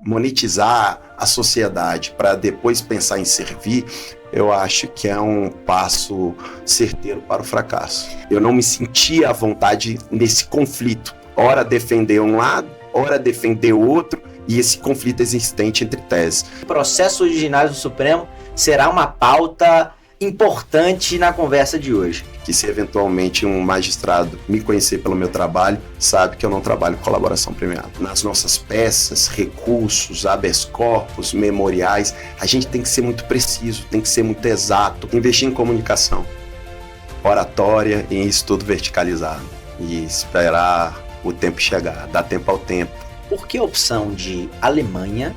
monetizar a sociedade para depois pensar em servir, eu acho que é um passo certeiro para o fracasso. Eu não me sentia à vontade nesse conflito. Ora defender um lado, ora defender o outro, e esse conflito existente entre teses. Processos originários do Supremo será uma pauta importante na conversa de hoje. Que se eventualmente um magistrado me conhecer pelo meu trabalho, sabe que eu não trabalho com colaboração premiada. Nas nossas peças, recursos, habeas corpus, memoriais, a gente tem que ser muito preciso, tem que ser muito exato. Investir em comunicação, oratória e em estudo verticalizado. E esperar o tempo chegar, dar tempo ao tempo. Por que a opção de Alemanha,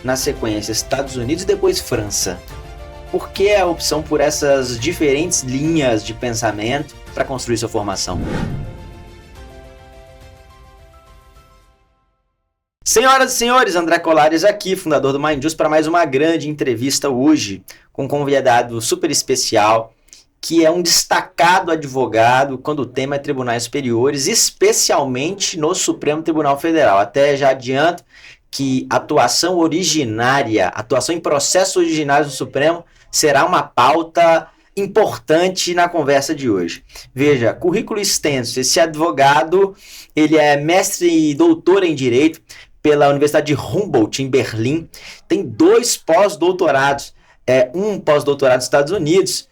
na sequência Estados Unidos e depois França? Por que a opção por essas diferentes linhas de pensamento para construir sua formação? Senhoras e senhores, André Colares aqui, fundador do Mindjust, para mais uma grande entrevista hoje com um convidado super especial, que é um destacado advogado quando o tema é tribunais superiores, especialmente no Supremo Tribunal Federal. Até já adianto que atuação em processos originários do Supremo será uma pauta importante na conversa de hoje. Veja, currículo extenso. Esse advogado, ele é mestre e doutor em Direito pela Universidade de Humboldt, em Berlim. Tem 2 pós-doutorados. Um pós-doutorado nos Estados Unidos,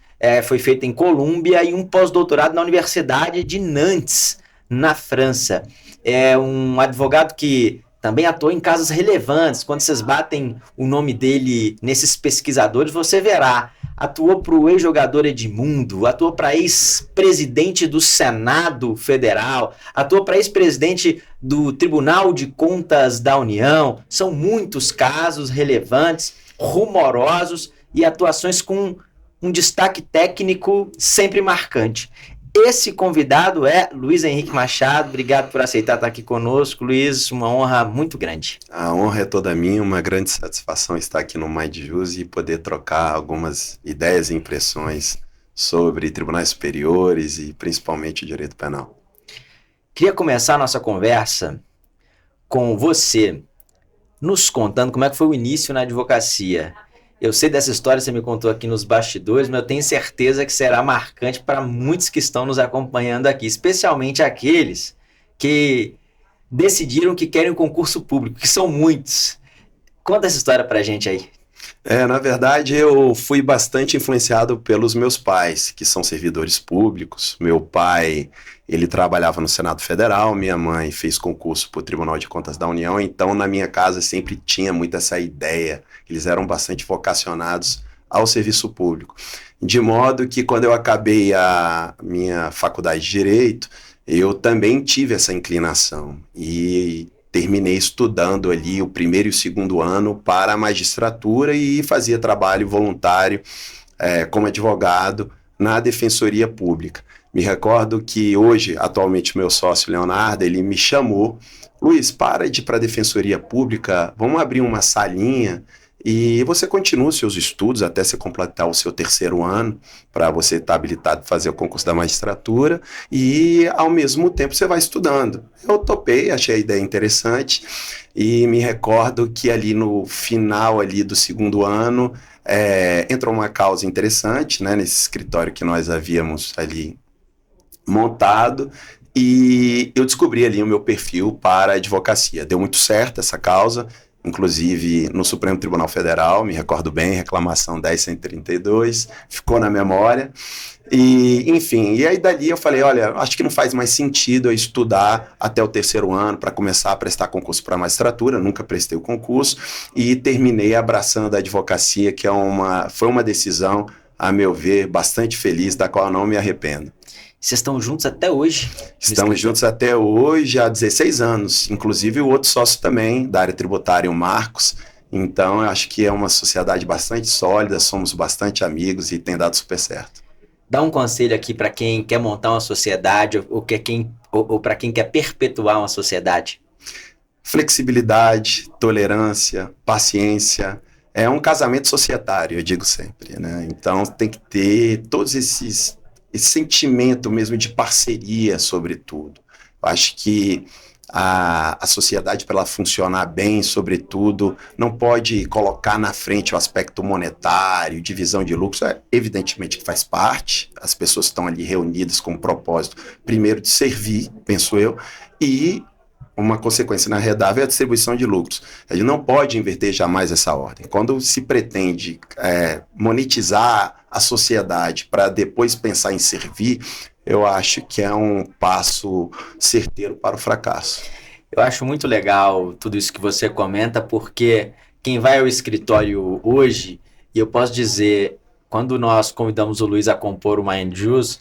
foi feito em Colômbia, e um pós-doutorado na Universidade de Nantes, na França. É um advogado que também atuou em casos relevantes. Quando vocês batem o nome dele nesses pesquisadores, você verá. Atuou para o ex-jogador Edmundo, atuou para ex-presidente do Senado Federal, atuou para ex-presidente do Tribunal de Contas da União. São muitos casos relevantes, rumorosos e atuações com um destaque técnico sempre marcante. Esse convidado é Luiz Henrique Machado. Obrigado por aceitar estar aqui conosco, Luiz. Uma honra muito grande. A honra é toda minha, uma grande satisfação estar aqui no Mindjust e poder trocar algumas ideias e impressões sobre tribunais superiores e principalmente o direito penal. Queria começar a nossa conversa com você nos contando como é que foi o início na advocacia. Eu sei dessa história, você me contou aqui nos bastidores, mas eu tenho certeza que será marcante para muitos que estão nos acompanhando aqui, especialmente aqueles que decidiram que querem um concurso público, que são muitos. Conta essa história para a gente aí. Na verdade, eu fui bastante influenciado pelos meus pais, que são servidores públicos. Meu pai, ele trabalhava no Senado Federal, minha mãe fez concurso para o Tribunal de Contas da União, então na minha casa sempre tinha muito essa ideia, eles eram bastante vocacionados ao serviço público. De modo que quando eu acabei a minha faculdade de Direito, eu também tive essa inclinação e terminei estudando ali o primeiro e o segundo ano para a magistratura e fazia trabalho voluntário como advogado na Defensoria Pública. Me recordo que hoje, atualmente, meu sócio Leonardo, ele me chamou: Luiz, para de ir para a Defensoria Pública, vamos abrir uma salinha e você continua os seus estudos até você completar o seu 3º ano, para você estar habilitado a fazer o concurso da magistratura, e ao mesmo tempo você vai estudando. Eu topei, achei a ideia interessante, e me recordo que ali no final ali do 2º ano, entrou uma causa interessante, né, nesse escritório que nós havíamos ali montado, e eu descobri ali o meu perfil para a advocacia. Deu muito certo essa causa, inclusive no Supremo Tribunal Federal, me recordo bem, reclamação 10.132, ficou na memória, e enfim, e aí dali eu falei, olha, acho que não faz mais sentido eu estudar até o 3º ano para começar a prestar concurso para a magistratura, nunca prestei o concurso, e terminei abraçando a advocacia, que foi uma decisão, a meu ver, bastante feliz, da qual eu não me arrependo. Vocês estão juntos até hoje? Estamos juntos até hoje, há 16 anos. Inclusive o outro sócio também, da área tributária, o Marcos. Então, eu acho que é uma sociedade bastante sólida, somos bastante amigos e tem dado super certo. Dá um conselho aqui para quem quer montar uma sociedade ou para quem quer perpetuar uma sociedade. Flexibilidade, tolerância, paciência. É um casamento societário, eu digo sempre, né? Então, tem que ter todos esse sentimento mesmo de parceria, sobretudo. Eu acho que a sociedade, para ela funcionar bem, sobretudo, não pode colocar na frente o aspecto monetário, divisão de lucros, evidentemente que faz parte, as pessoas estão ali reunidas com o propósito, primeiro, de servir, penso eu, e uma consequência inarredável é a distribuição de lucros. A gente não pode inverter jamais essa ordem. Quando se pretende monetizar a sociedade para depois pensar em servir, eu acho que é um passo certeiro para o fracasso. Eu acho muito legal tudo isso que você comenta, porque quem vai ao escritório hoje, e eu posso dizer, quando nós convidamos o Luiz a compor o Mind Juice,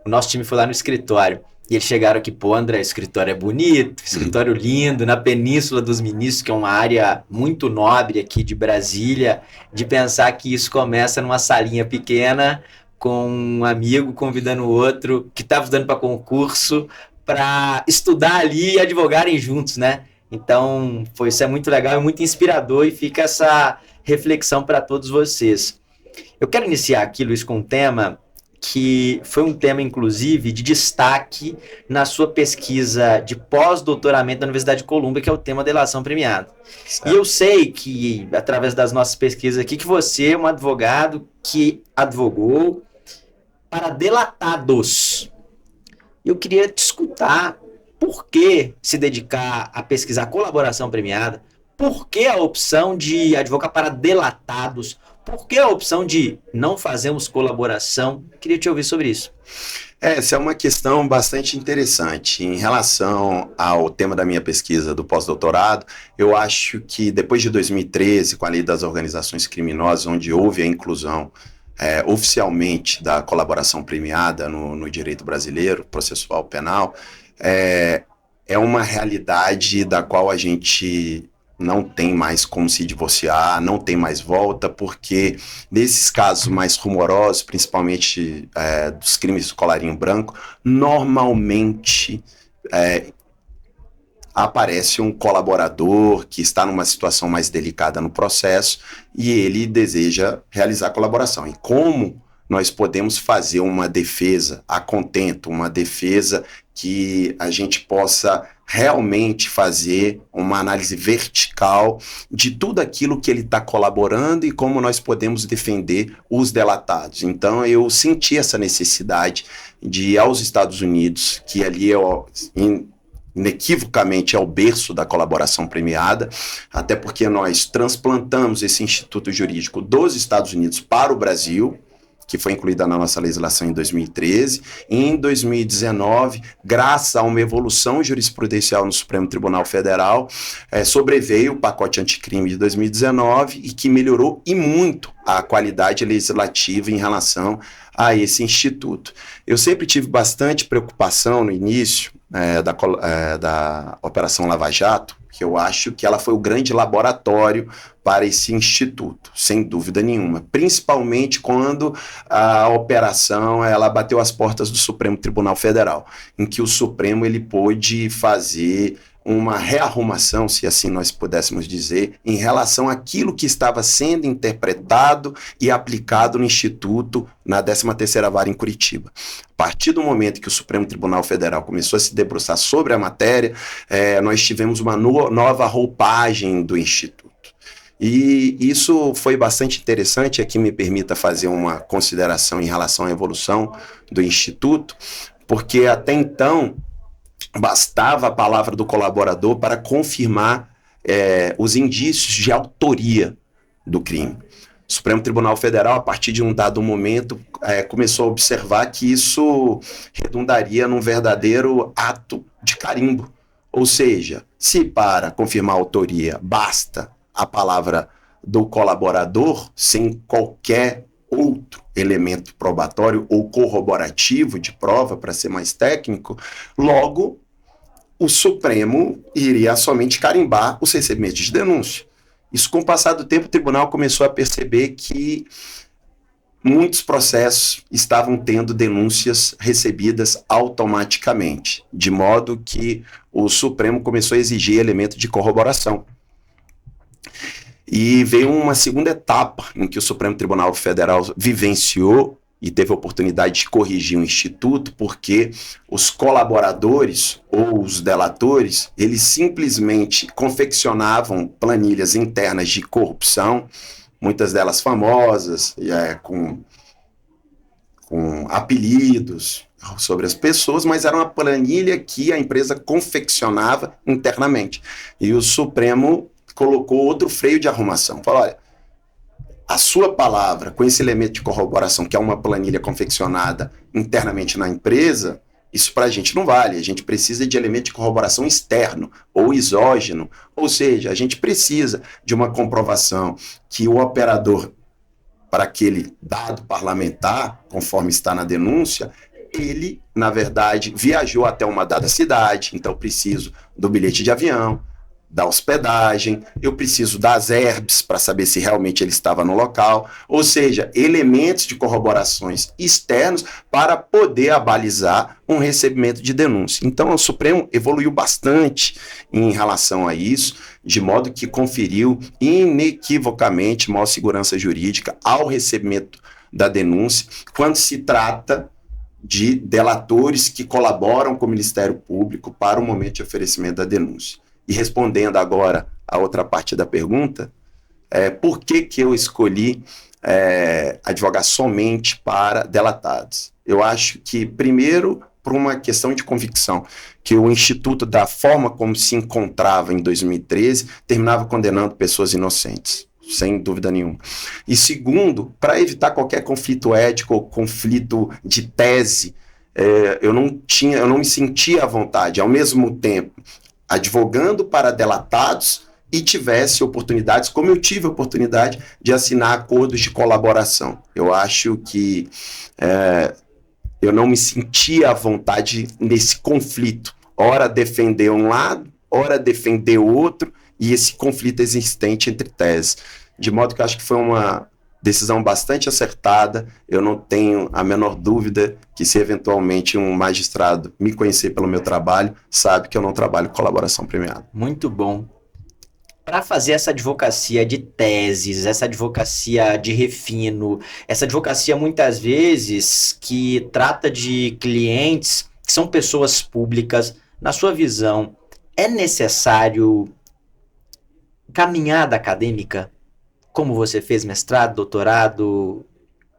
o nosso time foi lá no escritório. E eles chegaram aqui, pô, André, o escritório é bonito, escritório lindo, na Península dos Ministros, que é uma área muito nobre aqui de Brasília, de pensar que isso começa numa salinha pequena, com um amigo convidando o outro, que estava estudando para concurso, para estudar ali e advogarem juntos, né? Então, isso é muito legal, é muito inspirador e fica essa reflexão para todos vocês. Eu quero iniciar aqui, Luiz, com um tema que foi um tema, inclusive, de destaque na sua pesquisa de pós-doutoramento da Universidade de Colômbia, que é o tema delação premiada. Certo. E eu sei que, através das nossas pesquisas aqui, que você é um advogado que advogou para delatados. Eu queria te escutar por que se dedicar a pesquisar colaboração premiada, por que a opção de advogar para delatados, por que a opção de não fazermos colaboração? Queria te ouvir sobre isso. Essa é uma questão bastante interessante. Em relação ao tema da minha pesquisa do pós-doutorado, eu acho que depois de 2013, com a lei das organizações criminosas, onde houve a inclusão oficialmente da colaboração premiada no direito brasileiro, processual penal, é uma realidade da qual a gente não tem mais como se divorciar, não tem mais volta, porque nesses casos mais rumorosos, principalmente dos crimes do colarinho branco, normalmente aparece um colaborador que está numa situação mais delicada no processo e ele deseja realizar a colaboração. E como nós podemos fazer uma defesa a contento, uma defesa que a gente possa realmente fazer uma análise vertical de tudo aquilo que ele está colaborando e como nós podemos defender os delatados. Então eu senti essa necessidade de ir aos Estados Unidos, que ali inequivocamente é o berço da colaboração premiada, até porque nós transplantamos esse instituto jurídico dos Estados Unidos para o Brasil, que foi incluída na nossa legislação em 2013. Em 2019, graças a uma evolução jurisprudencial no Supremo Tribunal Federal, sobreveio o pacote anticrime de 2019 e que melhorou e muito a qualidade legislativa em relação a esse instituto. Eu sempre tive bastante preocupação no início da Operação Lava Jato, que eu acho que ela foi o grande laboratório para esse instituto, sem dúvida nenhuma, principalmente quando a operação ela bateu as portas do Supremo Tribunal Federal, em que o Supremo ele pôde fazer uma rearrumação, se assim nós pudéssemos dizer, em relação àquilo que estava sendo interpretado e aplicado no Instituto na 13ª Vara em Curitiba. A partir do momento que o Supremo Tribunal Federal começou a se debruçar sobre a matéria, nós tivemos uma nova roupagem do Instituto. E isso foi bastante interessante, aqui me permita fazer uma consideração em relação à evolução do Instituto, porque até então bastava a palavra do colaborador para confirmar os indícios de autoria do crime. O Supremo Tribunal Federal, a partir de um dado momento, começou a observar que isso redundaria num verdadeiro ato de carimbo. Ou seja, se para confirmar a autoria basta a palavra do colaborador, sem qualquer outro elemento probatório ou corroborativo de prova, para ser mais técnico, logo o Supremo iria somente carimbar os recebimentos de denúncia. Isso, com o passar do tempo, o tribunal começou a perceber que muitos processos estavam tendo denúncias recebidas automaticamente, de modo que o Supremo começou a exigir elemento de corroboração. E veio uma segunda etapa em que o Supremo Tribunal Federal vivenciou e teve a oportunidade de corrigir o Instituto, porque os colaboradores ou os delatores, eles simplesmente confeccionavam planilhas internas de corrupção, muitas delas famosas, com apelidos sobre as pessoas, mas era uma planilha que a empresa confeccionava internamente. E o Supremo colocou outro freio de arrumação. Falou, olha, a sua palavra, com esse elemento de corroboração, que é uma planilha confeccionada internamente na empresa, isso para a gente não vale. A gente precisa de elemento de corroboração externo ou exógeno. Ou seja, a gente precisa de uma comprovação que o operador, para aquele dado parlamentar, conforme está na denúncia, ele, na verdade, viajou até uma dada cidade, então preciso do bilhete de avião, da hospedagem, eu preciso das herbes para saber se realmente ele estava no local, ou seja, elementos de corroborações externos para poder abalizar um recebimento de denúncia. Então, o Supremo evoluiu bastante em relação a isso, de modo que conferiu inequivocamente maior segurança jurídica ao recebimento da denúncia, quando se trata de delatores que colaboram com o Ministério Público para o momento de oferecimento da denúncia. E respondendo agora a outra parte da pergunta, por que eu escolhi advogar somente para delatados? Eu acho que, primeiro, por uma questão de convicção, que o Instituto, da forma como se encontrava em 2013, terminava condenando pessoas inocentes, sem dúvida nenhuma. E segundo, para evitar qualquer conflito ético ou conflito de tese, eu não me sentia à vontade, ao mesmo tempo, advogando para delatados e tivesse oportunidades, como eu tive a oportunidade de assinar acordos de colaboração. Eu acho que eu não me sentia à vontade nesse conflito. Ora defender um lado, ora defender o outro, e esse conflito existente entre teses. De modo que eu acho que foi uma decisão bastante acertada. Eu não tenho a menor dúvida que, se eventualmente um magistrado me conhecer pelo meu trabalho, sabe que eu não trabalho com colaboração premiada. Muito bom. Para fazer essa advocacia de teses, essa advocacia de refino, essa advocacia muitas vezes que trata de clientes que são pessoas públicas, na sua visão, é necessário caminhada acadêmica? Como você fez mestrado, doutorado,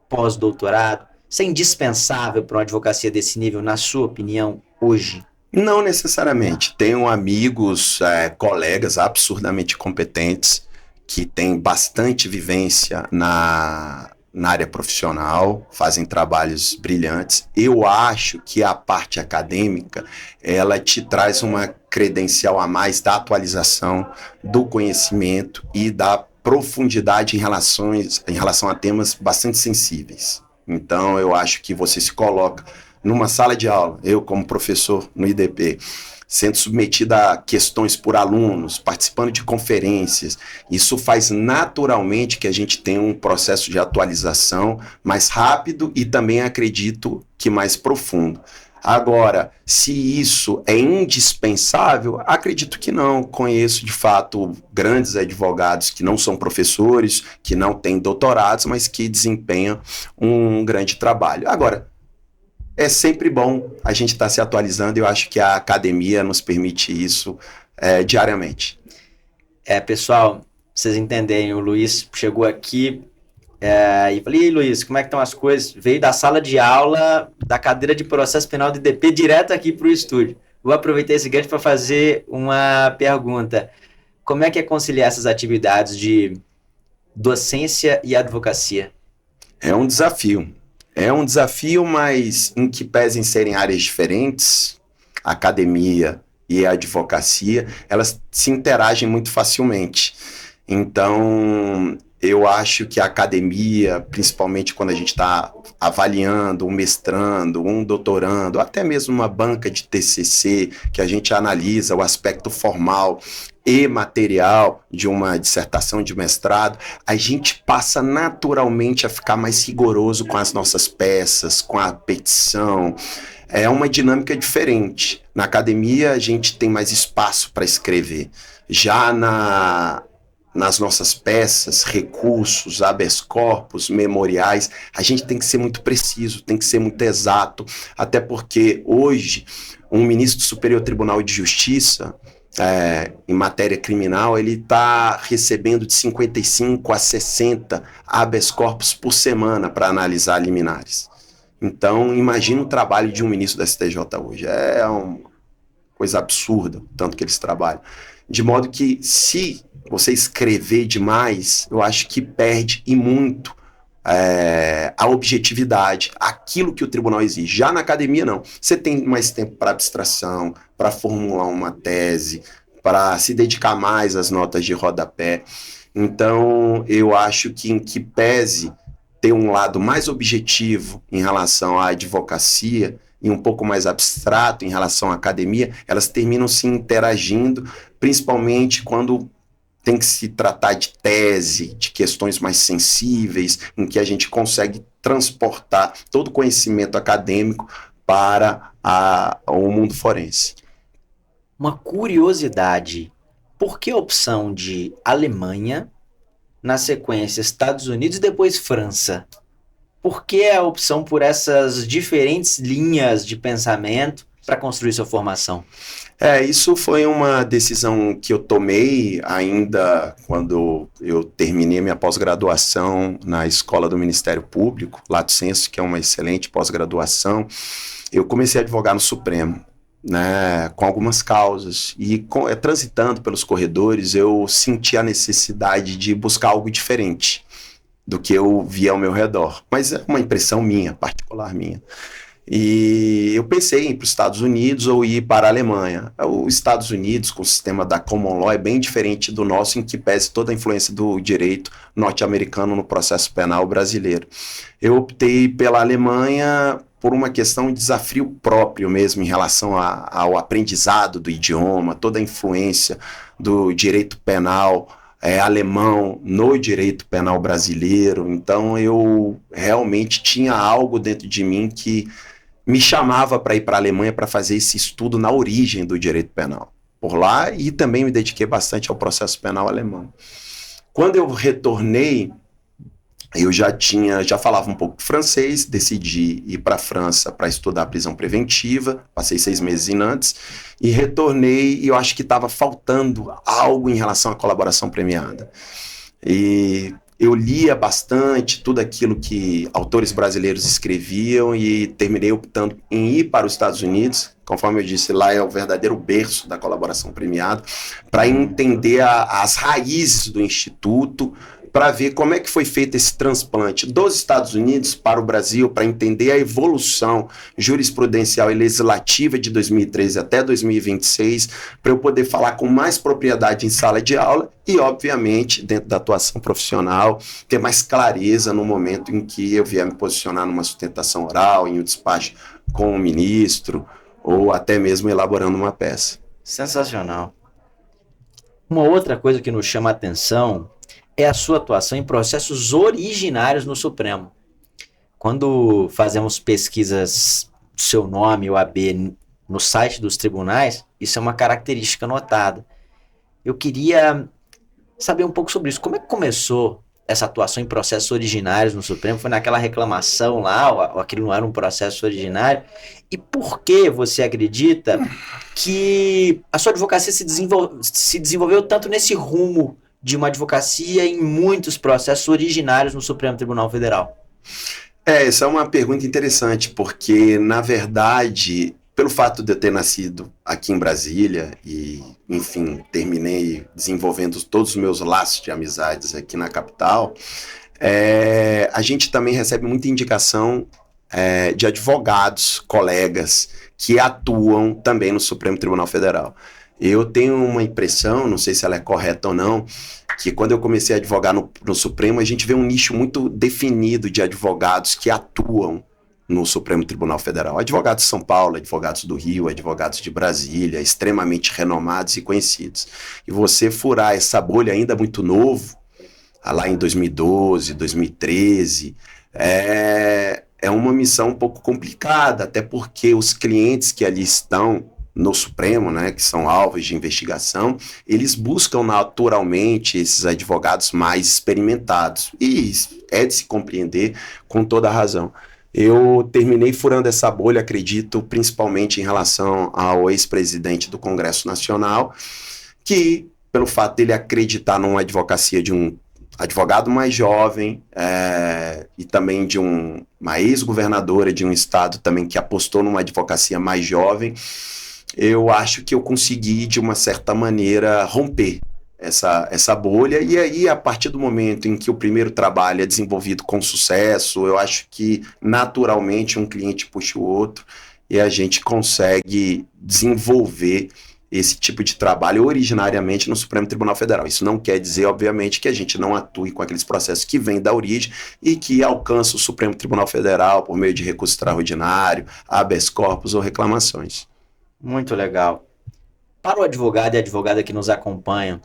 pós-doutorado, isso é indispensável para uma advocacia desse nível, na sua opinião, hoje? Não necessariamente. Tenho amigos, colegas absurdamente competentes, que têm bastante vivência na área profissional, fazem trabalhos brilhantes. Eu acho que a parte acadêmica, ela te traz uma credencial a mais da atualização, do conhecimento e da profundidade em relação a temas bastante sensíveis. Então, eu acho que você se coloca numa sala de aula, eu como professor no IDP, sendo submetido a questões por alunos, participando de conferências, isso faz naturalmente que a gente tenha um processo de atualização mais rápido e também, acredito, que mais profundo. Agora, se isso é indispensável, acredito que não. Conheço, de fato, grandes advogados que não são professores, que não têm doutorados, mas que desempenham um grande trabalho. Agora, é sempre bom a gente estar se atualizando, e eu acho que a academia nos permite isso diariamente. Pessoal, vocês entenderem, o Luiz chegou aqui e falei, e aí, Luiz, como é que estão as coisas? Veio da sala de aula, da cadeira de processo penal do IDP, direto aqui para o estúdio. Vou aproveitar esse gancho para fazer uma pergunta. Como é que é conciliar essas atividades de docência e advocacia? É um desafio. É um desafio, mas em que pesem serem áreas diferentes, a academia e a advocacia, elas se interagem muito facilmente. Então, eu acho que a academia, principalmente quando a gente está avaliando um mestrando, um doutorando, até mesmo uma banca de TCC, que a gente analisa o aspecto formal e material de uma dissertação de mestrado, a gente passa naturalmente a ficar mais rigoroso com as nossas peças, com a petição. É uma dinâmica diferente. Na academia, a gente tem mais espaço para escrever. Já nas nossas peças, recursos, habeas corpus, memoriais, a gente tem que ser muito preciso, tem que ser muito exato, até porque hoje um ministro do Superior Tribunal de Justiça, em matéria criminal, ele está recebendo de 55 a 60 habeas corpus por semana para analisar liminares. Então, imagina o trabalho de um ministro da STJ hoje. É uma coisa absurda, tanto que eles trabalham. De modo que, se você escrever demais, eu acho que perde e muito a objetividade, aquilo que o tribunal exige. Já na academia, não. Você tem mais tempo para abstração, para formular uma tese, para se dedicar mais às notas de rodapé. Então, eu acho que, em que pese ter um lado mais objetivo em relação à advocacia e um pouco mais abstrato em relação à academia, elas terminam se interagindo, principalmente quando tem que se tratar de tese, de questões mais sensíveis, em que a gente consegue transportar todo o conhecimento acadêmico para o mundo forense. Uma curiosidade, por que a opção de Alemanha, na sequência Estados Unidos e depois França? Por que a opção por essas diferentes linhas de pensamento para construir sua formação? Isso foi uma decisão que eu tomei ainda quando eu terminei minha pós-graduação na Escola do Ministério Público, Lato Sensu, que é uma excelente pós-graduação. Eu comecei a advogar no Supremo, né, com algumas causas, e transitando pelos corredores, eu senti a necessidade de buscar algo diferente do que eu via ao meu redor. Mas é uma impressão minha, particular minha. E eu pensei em ir para os Estados Unidos ou ir para a Alemanha. Os Estados Unidos, com o sistema da Common Law, é bem diferente do nosso, em que pese toda a influência do direito norte-americano no processo penal brasileiro. Eu optei pela Alemanha por uma questão de desafio próprio mesmo, em relação ao aprendizado do idioma, toda a influência do direito penal alemão no direito penal brasileiro. Então eu realmente tinha algo dentro de mim que me chamava para ir para a Alemanha para fazer esse estudo na origem do direito penal por lá, e também me dediquei bastante ao processo penal alemão. Quando eu retornei, eu já falava um pouco francês, decidi ir para a França para estudar prisão preventiva, passei 6 meses em Nantes, e retornei, e eu acho que estava faltando algo em relação à colaboração premiada. E eu lia bastante tudo aquilo que autores brasileiros escreviam e terminei optando em ir para os Estados Unidos. Conforme eu disse, lá é o verdadeiro berço da colaboração premiada, para entender as raízes do Instituto, para ver como é que foi feito esse transplante dos Estados Unidos para o Brasil, para entender a evolução jurisprudencial e legislativa de 2013 até 2026, para eu poder falar com mais propriedade em sala de aula e, obviamente, dentro da atuação profissional, ter mais clareza no momento em que eu vier me posicionar numa sustentação oral, em um despacho com o ministro, ou até mesmo elaborando uma peça. Sensacional. Uma outra coisa que nos chama a atenção é a sua atuação em processos originários no Supremo. Quando fazemos pesquisas do seu nome, OAB, no site dos tribunais, isso é uma característica notada. Eu queria saber um pouco sobre isso. Como é que começou essa atuação em processos originários no Supremo? Foi naquela reclamação lá, ou aquilo não era um processo originário? E por que você acredita que a sua advocacia se desenvolveu tanto nesse rumo de uma advocacia em muitos processos originários no Supremo Tribunal Federal? Essa é uma pergunta interessante, porque, na verdade, pelo fato de eu ter nascido aqui em Brasília e, enfim, terminei desenvolvendo todos os meus laços de amizades aqui na capital, a gente também recebe muita indicação de advogados, colegas, que atuam também no Supremo Tribunal Federal. Eu tenho uma impressão, não sei se ela é correta ou não, que quando eu comecei a advogar no Supremo, a gente vê um nicho muito definido de advogados que atuam no Supremo Tribunal Federal. Advogados de São Paulo, advogados do Rio, advogados de Brasília, extremamente renomados e conhecidos. E você furar essa bolha ainda muito novo, lá em 2012, 2013, é uma missão um pouco complicada, até porque os clientes que ali estão no Supremo, né, que são alvos de investigação, eles buscam naturalmente esses advogados mais experimentados. E é de se compreender com toda a razão. Eu terminei furando essa bolha, acredito, principalmente em relação ao ex-presidente do Congresso Nacional, que, pelo fato dele acreditar numa advocacia de um advogado mais jovem, e também de uma ex-governadora de um estado também que apostou numa advocacia mais jovem, eu acho que eu consegui, de uma certa maneira, romper essa bolha, e aí, a partir do momento em que o primeiro trabalho é desenvolvido com sucesso, eu acho que, naturalmente, um cliente puxa o outro, e a gente consegue desenvolver esse tipo de trabalho originariamente no Supremo Tribunal Federal. Isso não quer dizer, obviamente, que a gente não atue com aqueles processos que vêm da origem e que alcançam o Supremo Tribunal Federal por meio de recurso extraordinário, habeas corpus ou reclamações. Muito legal. Para o advogado e a advogada que nos acompanham,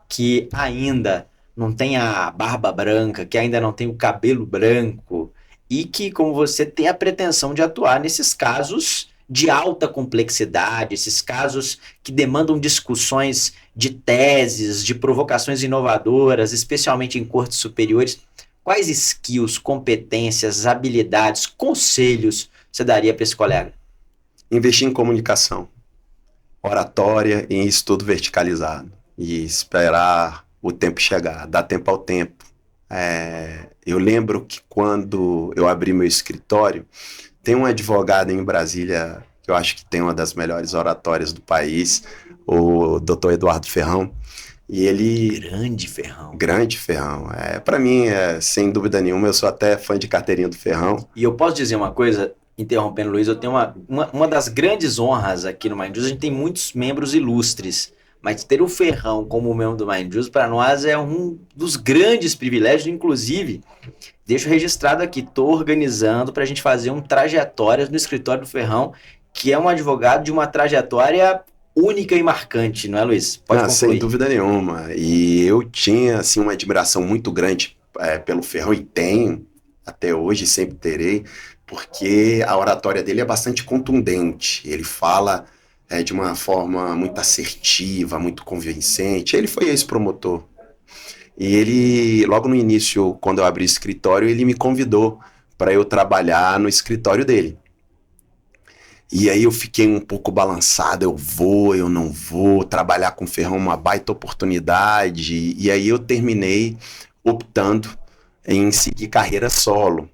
que ainda não tem a barba branca, que ainda não tem o cabelo branco e que, como você, tem a pretensão de atuar nesses casos de alta complexidade, esses casos que demandam discussões de teses, de provocações inovadoras, especialmente em cortes superiores, quais skills, competências, habilidades, conselhos você daria para esse colega? Investir em comunicação, oratória e em estudo verticalizado. E esperar o tempo chegar, dar tempo ao tempo. Eu lembro que quando eu abri meu escritório, tem um advogado em Brasília, que eu acho que tem uma das melhores oratórias do país, o Dr. Eduardo Ferrão, e ele... Grande Ferrão. Para mim, sem dúvida nenhuma, eu sou até fã de carteirinha do Ferrão. E eu posso dizer uma coisa, interrompendo, Luiz, eu tenho uma das grandes honras aqui no Mind News, a gente tem muitos membros ilustres, mas ter o Ferrão como membro do Mind News, para nós, é um dos grandes privilégios. Inclusive, deixo registrado aqui, estou organizando para a gente fazer um trajetórias no escritório do Ferrão, que é um advogado de uma trajetória única e marcante, não é, Luiz? Pode concluir. Sem dúvida nenhuma. E eu tinha, assim, uma admiração muito grande pelo Ferrão, e tenho, até hoje, sempre terei, porque a oratória dele é bastante contundente. Ele fala de uma forma muito assertiva, muito convincente. Ele foi ex-promotor. E ele, logo no início, quando eu abri o escritório, ele me convidou para eu trabalhar no escritório dele. E aí eu fiquei um pouco balançado, eu vou, eu não vou, trabalhar com o Ferrão, uma baita oportunidade. E aí eu terminei optando em seguir carreira solo.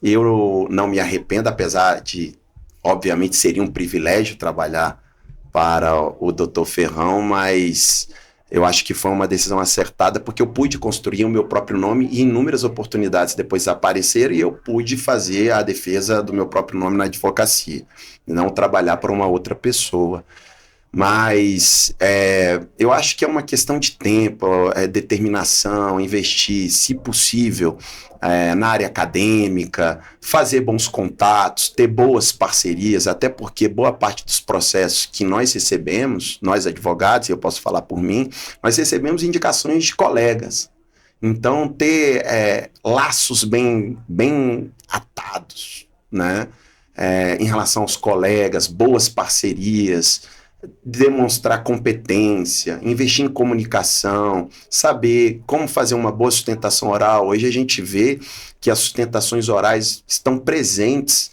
Eu não me arrependo, apesar de, obviamente, seria um privilégio trabalhar para o Dr. Ferrão, mas eu acho que foi uma decisão acertada, porque eu pude construir o meu próprio nome e inúmeras oportunidades depois apareceram e eu pude fazer a defesa do meu próprio nome na advocacia, não trabalhar para uma outra pessoa. Mas eu acho que é uma questão de tempo, determinação, investir, se possível, na área acadêmica, fazer bons contatos, ter boas parcerias, até porque boa parte dos processos que nós recebemos, nós advogados, e eu posso falar por mim, nós recebemos indicações de colegas. Então, ter laços bem atados, né, em relação aos colegas, boas parcerias, demonstrar competência, investir em comunicação, saber como fazer uma boa sustentação oral. Hoje a gente vê que as sustentações orais estão presentes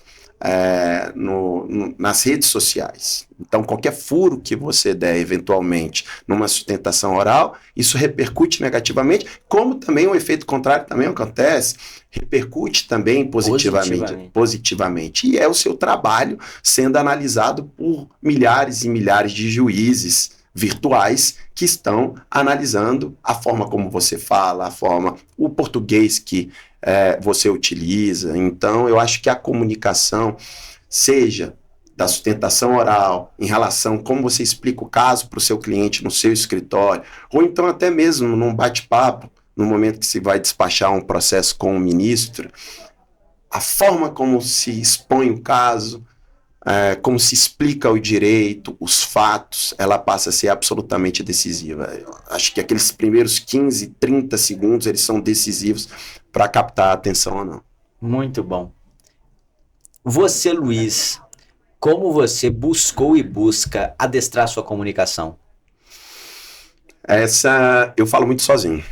nas redes sociais. Então, qualquer furo que você der, eventualmente, numa sustentação oral, isso repercute negativamente, como também o efeito contrário também acontece, repercute também positivamente. E é o seu trabalho sendo analisado por milhares e milhares de juízes virtuais que estão analisando a forma como você fala, o português que você utiliza. Então, eu acho que a comunicação, seja da sustentação oral, em relação a como você explica o caso para o seu cliente no seu escritório, ou então até mesmo num bate-papo, no momento que se vai despachar um processo com o ministro, a forma como se expõe o caso, como se explica o direito, os fatos, ela passa a ser absolutamente decisiva. Eu acho que aqueles primeiros 15, 30 segundos, eles são decisivos para captar a atenção ou não. Muito bom. Você, Luiz, Como você buscou e busca adestrar sua comunicação? Eu falo muito sozinho.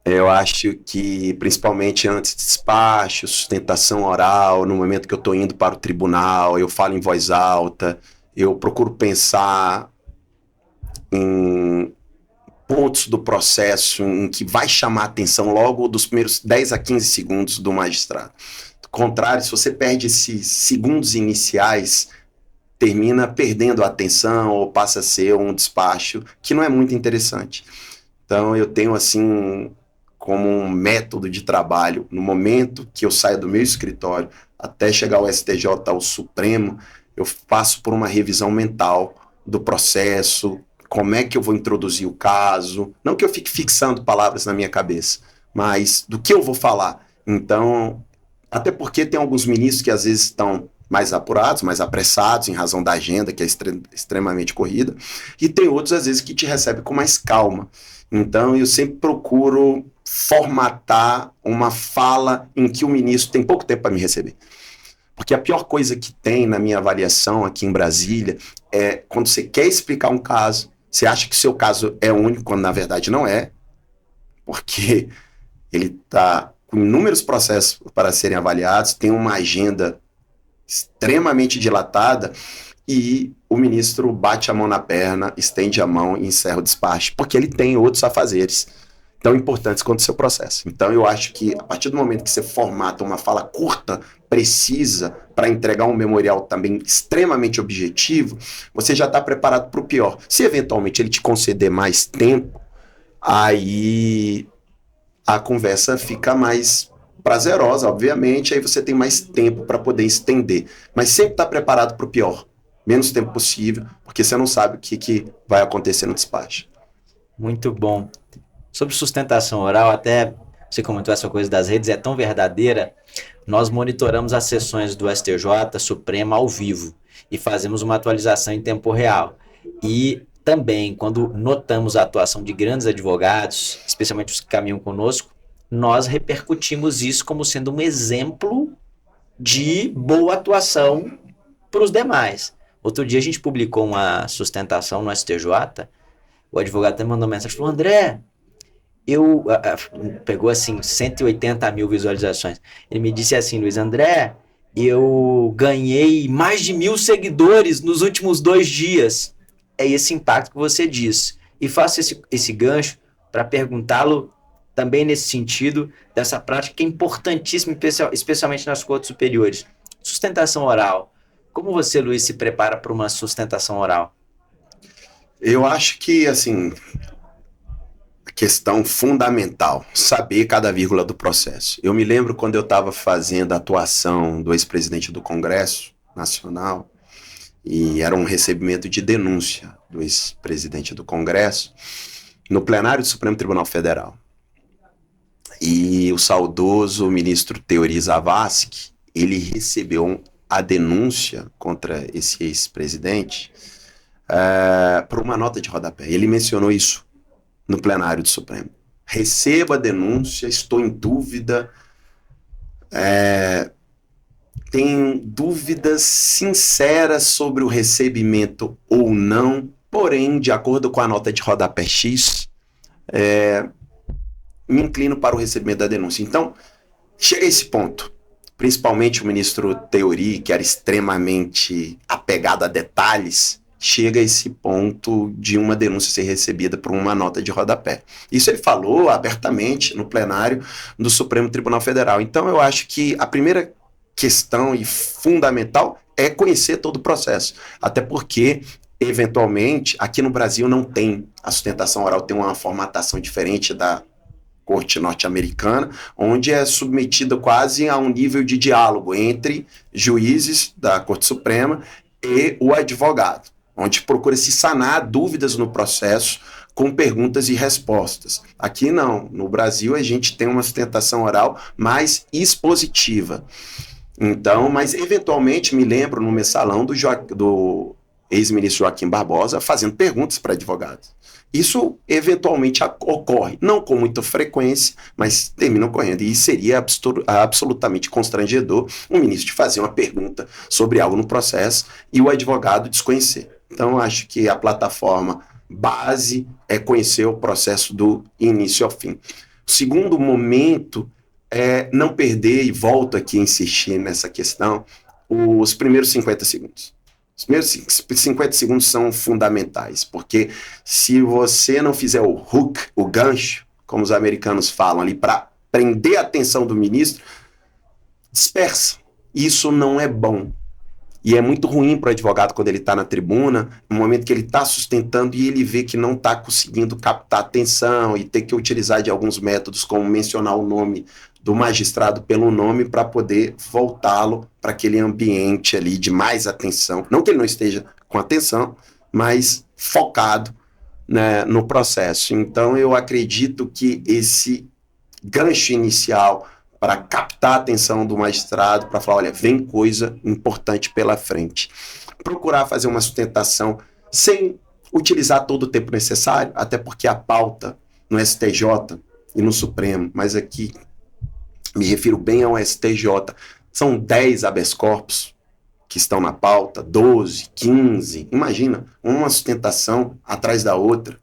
Eu acho que, principalmente antes de despacho, sustentação oral, no momento que eu estou indo para o tribunal, eu falo em voz alta, eu procuro pensar em pontos do processo em que vai chamar a atenção logo dos primeiros 10 a 15 segundos do magistrado. Do contrário, se você perde esses segundos iniciais, termina perdendo a atenção ou passa a ser um despacho que não é muito interessante. Então, eu tenho, assim, como um método de trabalho, no momento que eu saio do meu escritório até chegar ao STJ, ao Supremo, eu passo por uma revisão mental do processo, como é que eu vou introduzir o caso, não que eu fique fixando palavras na minha cabeça, mas do que eu vou falar. Então, até porque tem alguns ministros que às vezes estão mais apurados, mais apressados, em razão da agenda, que é extremamente corrida, e tem outros, às vezes, que te recebem com mais calma. Então, eu sempre procuro formatar uma fala em que o ministro tem pouco tempo para me receber. Porque a pior coisa que tem na minha avaliação aqui em Brasília é quando você quer explicar um caso, você acha que o seu caso é único, quando na verdade não é, porque ele está com inúmeros processos para serem avaliados, tem uma agenda extremamente dilatada e o ministro bate a mão na perna, estende a mão e encerra o despacho, porque ele tem outros afazeres tão importantes quanto o seu processo. Então eu acho que a partir do momento que você formata uma fala curta, precisa, para entregar um memorial também extremamente objetivo, você já está preparado para o pior. Se eventualmente ele te conceder mais tempo, aí a conversa fica mais prazerosa, obviamente, aí você tem mais tempo para poder estender. Mas sempre está preparado para o pior, menos tempo possível, porque você não sabe o que vai acontecer no despacho. Muito bom. Sobre sustentação oral, até você comentou essa coisa das redes, é tão verdadeira. Nós monitoramos as sessões do STJ Supremo ao vivo e fazemos uma atualização em tempo real. E também, quando notamos a atuação de grandes advogados, especialmente os que caminham conosco, nós repercutimos isso como sendo um exemplo de boa atuação para os demais. Outro dia a gente publicou uma sustentação no STJ, o advogado até mandou mensagem, falou, André, pegou assim 180 mil visualizações. Ele me disse assim, Luiz André, eu ganhei mais de 1.000 seguidores nos últimos 2 dias. É esse impacto que você diz. E faço esse gancho para perguntá-lo também nesse sentido, dessa prática que é importantíssima, especialmente nas cortes superiores. Sustentação oral. Como você, Luiz, se prepara para uma sustentação oral? Eu acho que, assim, questão fundamental, saber cada vírgula do processo. Eu me lembro quando eu estava fazendo a atuação do ex-presidente do Congresso Nacional, e era um recebimento de denúncia do ex-presidente do Congresso, no plenário do Supremo Tribunal Federal. E o saudoso ministro Teori Zavascki, ele recebeu a denúncia contra esse ex-presidente por uma nota de rodapé. Ele mencionou isso no plenário do Supremo. Recebo a denúncia, estou em dúvida, tenho dúvidas sinceras sobre o recebimento ou não, porém, de acordo com a nota de rodapé X, me inclino para o recebimento da denúncia. Então, chega a esse ponto, principalmente o ministro Teori, que era extremamente apegado a detalhes, chega a esse ponto de uma denúncia ser recebida por uma nota de rodapé. Isso ele falou abertamente no plenário do Supremo Tribunal Federal. Então, eu acho que a primeira questão e fundamental é conhecer todo o processo. Até porque, eventualmente, aqui no Brasil não tem a sustentação oral, tem uma formatação diferente da Corte norte-americana, onde é submetida quase a um nível de diálogo entre juízes da Corte Suprema e o advogado, onde procura se sanar dúvidas no processo com perguntas e respostas. Aqui não, no Brasil a gente tem uma sustentação oral mais expositiva. Então, mas eventualmente me lembro no mensalão do ex-ministro Joaquim Barbosa fazendo perguntas para advogados. Isso eventualmente ocorre, não com muita frequência, mas termina ocorrendo. E seria absolutamente constrangedor o ministro fazer uma pergunta sobre algo no processo e o advogado desconhecer. Então, acho que a plataforma base é conhecer o processo do início ao fim. O segundo momento é não perder, e volto aqui a insistir nessa questão, os primeiros 50 segundos. Os primeiros 50 segundos são fundamentais, porque se você não fizer o hook, o gancho, como os americanos falam ali, para prender a atenção do ministro, dispersa. Isso não é bom. E é muito ruim para o advogado quando ele está na tribuna, no momento que ele está sustentando e ele vê que não está conseguindo captar atenção e ter que utilizar de alguns métodos, como mencionar o nome do magistrado pelo nome para poder voltá-lo para aquele ambiente ali de mais atenção. Não que ele não esteja com atenção, mas focado, né, no processo. Então, eu acredito que esse gancho inicial para captar a atenção do magistrado, para falar, olha, vem coisa importante pela frente. Procurar fazer uma sustentação sem utilizar todo o tempo necessário, até porque a pauta no STJ e no Supremo, mas aqui me refiro bem ao STJ, são 10 habeas corpus que estão na pauta, 12, 15, imagina, uma sustentação atrás da outra.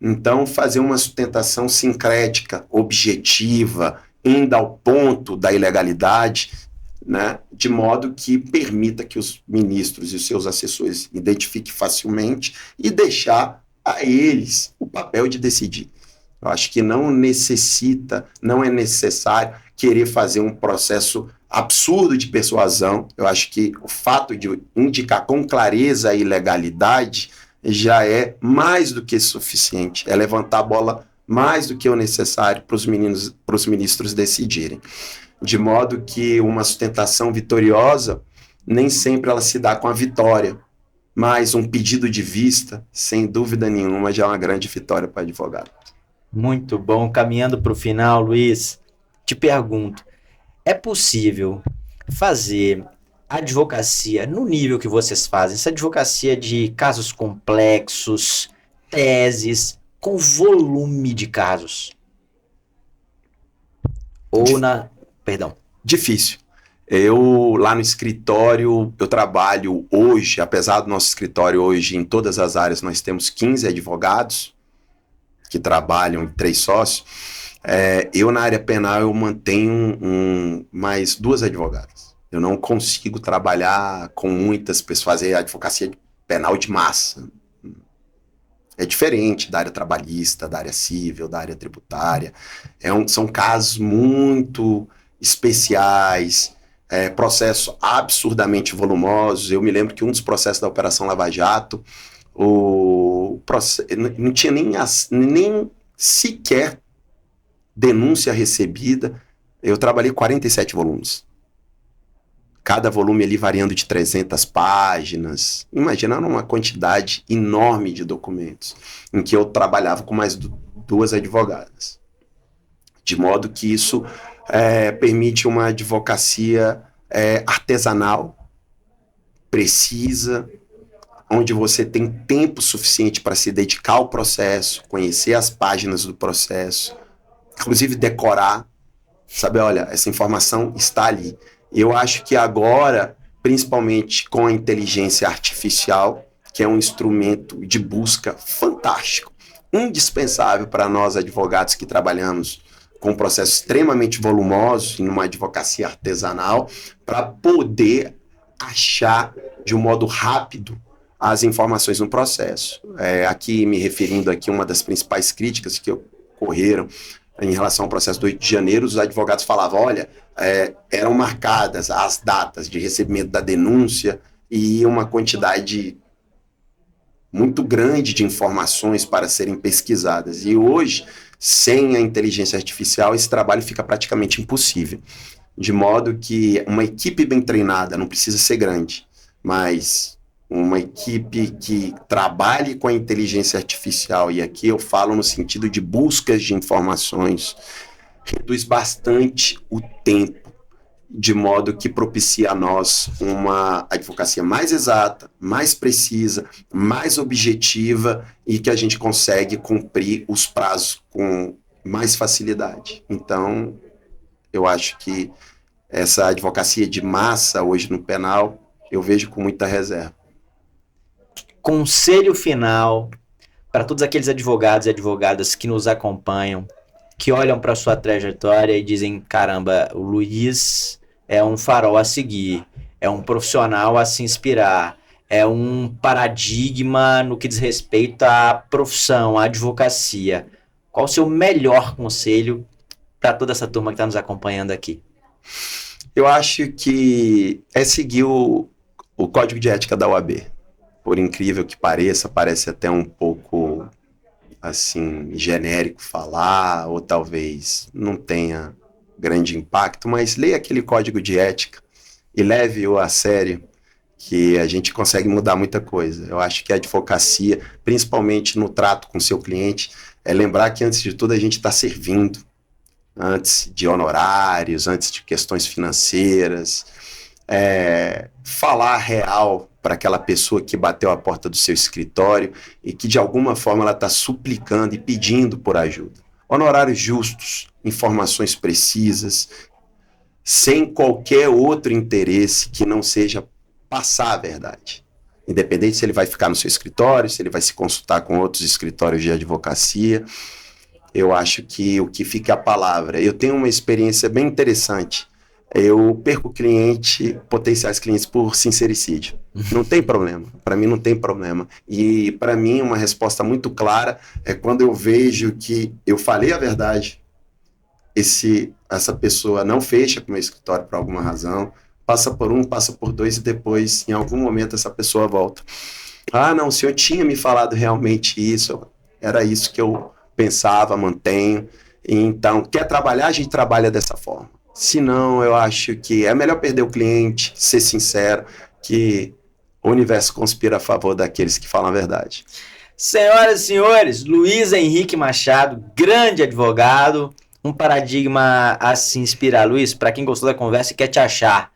Então, fazer uma sustentação sincrética, objetiva, indo ao ponto da ilegalidade, né, de modo que permita que os ministros e os seus assessores identifiquem facilmente e deixar a eles o papel de decidir. Eu acho que não é necessário querer fazer um processo absurdo de persuasão. Eu acho que o fato de indicar com clareza a ilegalidade já é mais do que suficiente, é levantar a bola mais do que o necessário para os ministros decidirem. De modo que uma sustentação vitoriosa, nem sempre ela se dá com a vitória, mas um pedido de vista, sem dúvida nenhuma, já é uma grande vitória para o advogado. Muito bom. Caminhando para o final, Luiz, te pergunto, é possível fazer advocacia no nível que vocês fazem, essa advocacia de casos complexos, teses, com volume de casos? Difícil. Eu, lá no escritório, eu trabalho hoje, apesar do nosso escritório hoje, em todas as áreas, nós temos 15 advogados que trabalham em 3 sócios. Eu, na área penal, eu mantenho mais 2 advogadas. Eu não consigo trabalhar com muitas pessoas, fazer advocacia penal de massa. É diferente da área trabalhista, da área civil, da área tributária. São casos muito especiais, processos absurdamente volumosos. Eu me lembro que um dos processos da Operação Lava Jato, não tinha nem sequer denúncia recebida. Eu trabalhei 47 volumes. Cada volume ali variando de 300 páginas. Imaginando uma quantidade enorme de documentos, em que eu trabalhava com mais 2 advogadas. De modo que isso permite uma advocacia artesanal, precisa, onde você tem tempo suficiente para se dedicar ao processo, conhecer as páginas do processo, inclusive decorar, saber, olha, essa informação está ali. Eu acho que agora, principalmente com a inteligência artificial, que é um instrumento de busca fantástico, indispensável para nós advogados que trabalhamos com processos extremamente volumosos, em uma advocacia artesanal, para poder achar de um modo rápido as informações no processo. Aqui, me referindo aqui a uma das principais críticas que ocorreram em relação ao processo do 8 de janeiro, os advogados falavam, olha, eram marcadas as datas de recebimento da denúncia e uma quantidade muito grande de informações para serem pesquisadas. E hoje, sem a inteligência artificial, esse trabalho fica praticamente impossível. De modo que uma equipe bem treinada, não precisa ser grande, mas uma equipe que trabalhe com a inteligência artificial, e aqui eu falo no sentido de buscas de informações, reduz bastante o tempo de modo que propicia a nós uma advocacia mais exata, mais precisa, mais objetiva e que a gente consegue cumprir os prazos com mais facilidade. Então, eu acho que essa advocacia de massa hoje no penal, eu vejo com muita reserva. Conselho final para todos aqueles advogados e advogadas que nos acompanham, que olham para sua trajetória e dizem, caramba, o Luiz é um farol a seguir, é um profissional a se inspirar, é um paradigma no que diz respeito à profissão, à advocacia. Qual o seu melhor conselho para toda essa turma que está nos acompanhando aqui? Eu acho que é seguir o Código de Ética da OAB. Por incrível que pareça, parece até um pouco assim genérico falar, ou talvez não tenha grande impacto, mas leia aquele Código de Ética e leve-o a sério, que a gente consegue mudar muita coisa. Eu acho que a advocacia, principalmente no trato com o seu cliente, é lembrar que antes de tudo a gente está servindo, antes de honorários, antes de questões financeiras, falar real para aquela pessoa que bateu a porta do seu escritório e que de alguma forma ela está suplicando e pedindo por ajuda. Honorários justos, informações precisas, sem qualquer outro interesse que não seja passar a verdade. Independente se ele vai ficar no seu escritório, se ele vai se consultar com outros escritórios de advocacia, eu acho que o que fica é a palavra. Eu tenho uma experiência bem interessante. Eu perco potenciais clientes por sincericídio. Não tem problema. Para mim não tem problema. E para mim uma resposta muito clara é quando eu vejo que eu falei a verdade, essa pessoa não fecha com o meu escritório por alguma razão, passa por um, passa por dois e depois, em algum momento, essa pessoa volta. Ah, não, o senhor tinha me falado realmente isso, era isso que eu pensava, mantenho. Então, quer trabalhar, a gente trabalha dessa forma. Se não, eu acho que é melhor perder o cliente, ser sincero, que o universo conspira a favor daqueles que falam a verdade. Senhoras e senhores, Luiz Henrique Machado, grande advogado, um paradigma a se inspirar. Luiz, para quem gostou da conversa e quer te achar,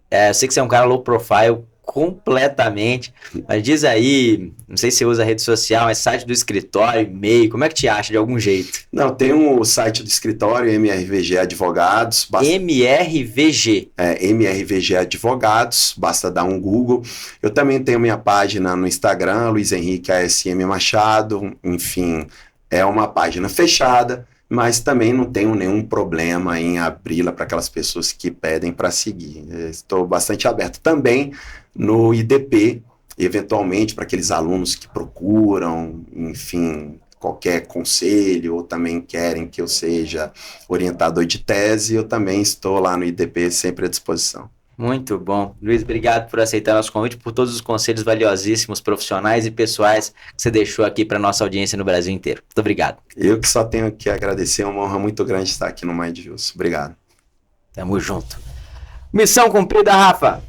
eu sei que você é um cara low profile completamente, mas diz aí, não sei se você usa rede social, mas site do escritório, e-mail, como é que te acha de algum jeito? Não, tem o site do escritório, MRVG Advogados. MRVG? MRVG Advogados, basta dar um Google. Eu também tenho minha página no Instagram, Luiz Henrique ASM Machado, enfim, é uma página fechada, mas também não tenho nenhum problema em abri-la para aquelas pessoas que pedem para seguir. Estou bastante aberto também no IDP, eventualmente para aqueles alunos que procuram, enfim, qualquer conselho ou também querem que eu seja orientador de tese, eu também estou lá no IDP sempre à disposição. Muito bom. Luiz, obrigado por aceitar nosso convite, por todos os conselhos valiosíssimos, profissionais e pessoais que você deixou aqui para nossa audiência no Brasil inteiro. Muito obrigado. Eu que só tenho que agradecer, é uma honra muito grande estar aqui no Mind Justo. Obrigado. Tamo junto. Missão cumprida, Rafa.